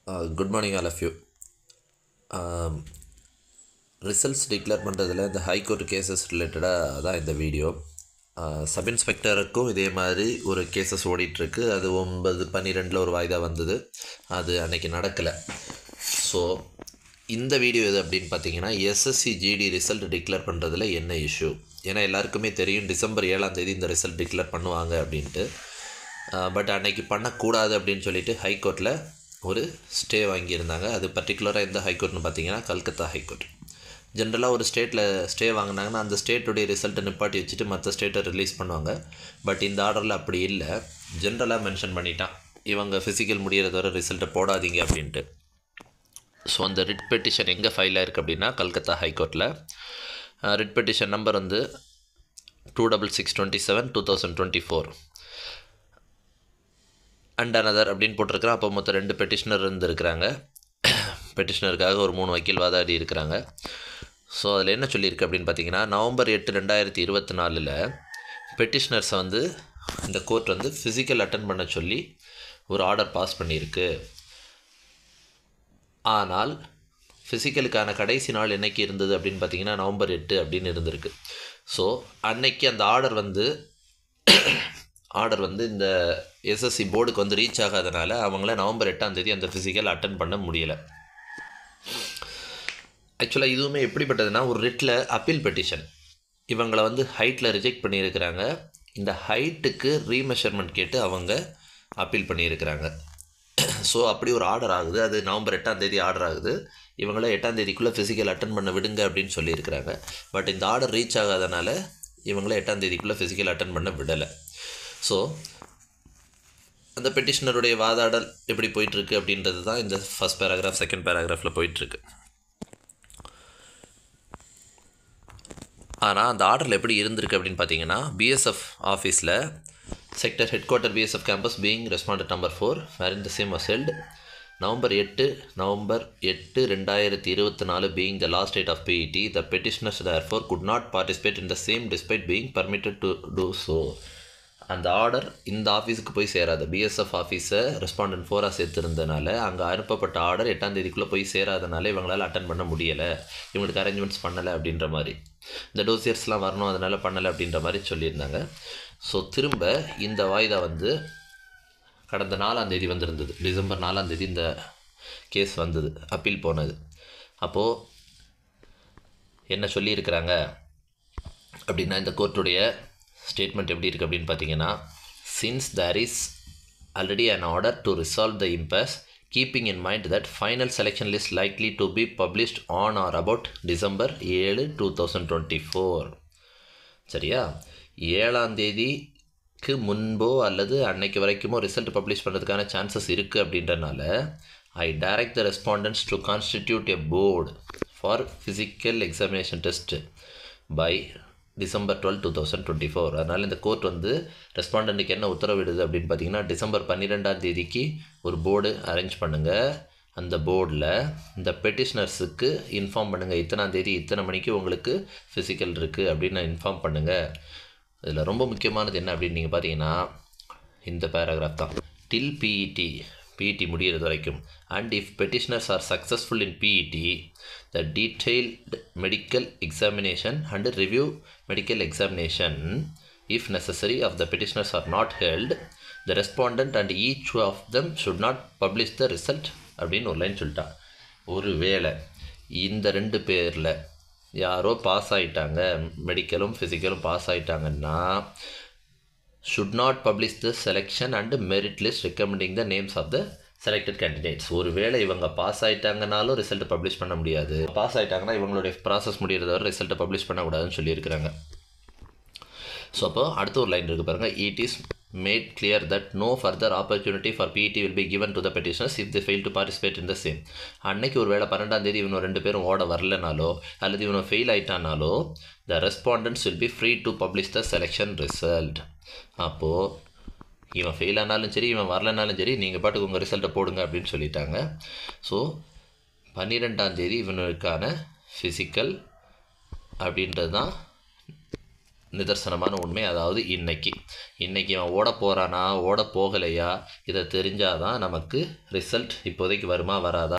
Good morning, all of you. Results declare பண்ணுறதுல இந்த high court cases ரிலேட்டடாக தான் இந்த வீடியோ. சப் இன்ஸ்பெக்டருக்கும் இதே மாதிரி ஒரு கேசஸ் ஓடிட்டுருக்கு. அது 9/12 ஒரு வாய்தா வந்தது. அது அன்றைக்கி நடக்கலை. ஸோ இந்த வீடியோ எது அப்படின்னு பார்த்தீங்கன்னா, எஸ்எஸ்சி ஜிடி ரிசல்ட் டிக்ளேர் பண்ணுறதுல என்ன இஷ்யூ. ஏன்னா எல்லாருக்குமே தெரியும் December 7 இந்த ரிசல்ட் டிக்ளேர் பண்ணுவாங்க அப்படின்ட்டு. பட் அன்றைக்கி பண்ணக்கூடாது அப்படின்னு சொல்லிட்டு ஹைகோர்ட்டில் ஒரு ஸ்டே வாங்கியிருந்தாங்க. அது பர்டிகுலராக எந்த ஹைகோர்ட்னு பார்த்தீங்கன்னா கல்கத்தா ஹைகோர்ட். ஜென்ரலாக ஒரு ஸ்டேட்டில் ஸ்டே வாங்கினாங்கன்னா அந்த ஸ்டேட்டுடைய ரிசல்ட்டை நிப்பாட்டி வச்சுட்டு மற்ற ஸ்டேட்டை ரிலீஸ் பண்ணுவாங்க. பட் இந்த ஆர்டரில் அப்படி இல்லை. ஜென்ரலாக மென்ஷன் பண்ணிட்டான், இவங்க ஃபிசிக்கல் முடிகிறது வரை ரிசல்ட்டை போடாதீங்க அப்படின்ட்டு. ஸோ அந்த ரிட் பெட்டிஷன் எங்கே ஃபைல் ஆயிருக்கு அப்படின்னா கல்கத்தா ஹைகோர்ட்டில். ரிட் பெட்டிஷன் நம்பர் வந்து 26627/2024 அண்ட் அனதர் அப்படின்னு போட்டிருக்கிறேன். அப்போ மொத்தம் 2 பெட்டிஷனர் இருந்துருக்கிறாங்க. பெட்டிஷனருக்காக ஒரு 3 வக்கீல் வாதாடி இருக்கிறாங்க. ஸோ அதில் என்ன சொல்லியிருக்கு அப்படின்னு பார்த்தீங்கன்னா, November 8, 2024 பெட்டிஷனர்ஸை வந்து இந்த கோர்ட் வந்து ஃபிசிக்கல் அட்டன் பண்ண சொல்லி ஒரு ஆர்டர் பாஸ் பண்ணியிருக்கு. ஆனால் ஃபிசிக்கலுக்கான கடைசி நாள் என்றைக்கு இருந்தது அப்படின்னு பார்த்தீங்கன்னா November 8 அப்படின்னு இருந்திருக்கு. ஸோ அன்னைக்கு அந்த ஆர்டர் வந்து இந்த எஸ்எஸ்சி போர்டுக்கு வந்து ரீச் ஆகாதனால அவங்கள November 8 அந்த ஃபிசிக்கல் அட்டன் பண்ண முடியலை. ஆக்சுவலாக இதுவுமே எப்படிப்பட்டதுன்னா, ஒரு ரிட்டில் அப்பீல் பெட்டிஷன். இவங்களை வந்து ஹைட்டில் ரிஜெக்ட் பண்ணியிருக்கிறாங்க. இந்த ஹைட்டுக்கு ரீமெஷர்மெண்ட் கேட்டு அவங்க அப்பீல் பண்ணியிருக்கிறாங்க. ஸோ அப்படி ஒரு ஆர்டர் ஆகுது. அது November 8 ஆர்டர் ஆகுது. இவங்கள 8 ஃபிசிக்கல் அட்டன் பண்ண விடுங்க அப்படின்னு சொல்லியிருக்கிறாங்க. பட் இந்த ஆர்டர் ரீச் ஆகாதனால இவங்கள 8 ஃபிசிக்கல் அட்டன் பண்ண விடலை. ஸோ அந்த பெட்டிஷனருடைய வாதாடல் எப்படி போயிட்டுருக்கு அப்படின்றது தான் இந்த ஃபஸ்ட் பேராகிராஃப் செகண்ட் பேராகிராஃபில் போயிட்டுருக்கு. ஆனால் அந்த ஆர்டரில் எப்படி இருந்திருக்கு அப்படின்னு பார்த்தீங்கன்னா, பிஎஸ்எஃப் ஆஃபீஸில் sector headquarter BSF campus being responded number 4 where in the same was held November 8, 2024 being the last date of PET, the petitioners therefore could not participate in the same despite being permitted to do so. அந்த order இந்த ஆஃபீஸுக்கு போய் சேராது. BSF ஆஃபீஸை respondent 4 சேர்த்துருந்தனால அங்கே அனுப்பப்பட்ட order 8 போய் சேராதனால இவங்களால் அட்டன் பண்ண முடியலை, இவங்களுக்கு அரேஞ்ச்மெண்ட்ஸ் பண்ணலை அப்படின்ற மாதிரி, இந்த டோசியர்ஸ்லாம் வரணும் அதனால் பண்ணலை அப்படின்ற மாதிரி சொல்லியிருந்தாங்க. ஸோ திரும்ப இந்த வாய்தா வந்து கடந்த 4 வந்திருந்தது. December 4 இந்த கேஸ் வந்தது, அப்பீல் போனது. அப்போது என்ன சொல்லியிருக்கிறாங்க அப்படின்னா, இந்த கோர்ட்டுடைய ஸ்டேட்மெண்ட் எப்படி இருக்குது அப்படின்னு பார்த்தீங்கன்னா, since there is already an order to resolve the impasse, keeping in mind that final selection list likely to be published on or about December 7, 2024. சரியா? 7 முன்போ அல்லது அன்னைக்கு வரைக்குமோ ரிசல்ட் பப்ளிஷ் பண்ணுறதுக்கான சான்சஸ் இருக்குது அப்படின்றனால I direct the respondents to constitute a board for physical examination test by December 12, 2024. அதனால் இந்த கோர்ட் வந்து ரெஸ்பாண்டண்ட்டுக்கு என்ன உத்தரவிடுது அப்படின்னு பார்த்தீங்கன்னா, December 12 ஒரு போர்டு அரேஞ்ச் பண்ணுங்கள். அந்த போர்டில் இந்த பெட்டிஷனர்ஸுக்கு இன்ஃபார்ம் பண்ணுங்கள், இத்தனை மணிக்கு உங்களுக்கு ஃபிசிக்கல் இருக்குது அப்படின்னு இன்ஃபார்ம் பண்ணுங்கள். இதில் ரொம்ப முக்கியமானது என்ன அப்படின்னு நீங்கள் பார்த்தீங்கன்னா, இந்த பேராகிராஃப் தான். டில் பிஇடி முடிகிறது வரைக்கும். And if petitioners are successful in PET, the detailed medical examination and review medical examination if necessary of the petitioners are not held, the respondent and each of them should not publish the result அப்படின்னு ஒரு line சொல்லிட்டான். ஒரு வேளை இந்த 2 பேரில் யாரோ pass ஆகிட்டாங்க, மெடிக்கலும் ஃபிசிக்கலும் pass ஆகிட்டாங்கன்னா, should not publish the selection and merit list recommending the names of the selected candidates. ஒரு வேளை இவங்க பாஸ் ஆகிட்டாங்கனாலும் ரிசல்ட்டை பப்ளிஷ் பண்ண முடியாது. பாஸ் ஆகிட்டாங்கன்னா இவங்களுடைய ப்ராசஸ் முடிகிறத வரை ரிசல்ட்டை பப்ளிஷ் பண்ணக்கூடாதுன்னு சொல்லியிருக்கிறாங்க. ஸோ அப்போ அடுத்த ஒரு லைன் இருக்குது பாருங்கள். It is made clear that no further opportunity for PET will be given to the petitioners if they fail to participate in the same. அன்னைக்கு ஒரு வேளை 12 இவனும் 2 பேரும் ஓட வரலனாலோ அல்லது இவனும் fail ஆகிட்டானாலோ the respondents will be free to publish the selection result. அப்போது இவன் ஃபெயில் ஆனாலும் சரி இவன் வரலனாலும் சரி நீங்கள் பாட்டுக்கு உங்கள் ரிசல்ட்டை போடுங்க அப்படின்னு சொல்லிட்டாங்க. ஸோ 12 இவனுக்கான ஃபிசிக்கல் அப்படின்றது தான் நிதர்சனமான உண்மை. அதாவது இன்னைக்கு அவன் ஓட போகிறானா ஓட போகலையா இதை தெரிஞ்சாதான் நமக்கு ரிசல்ட் இப்போதைக்கு வருமா வராதா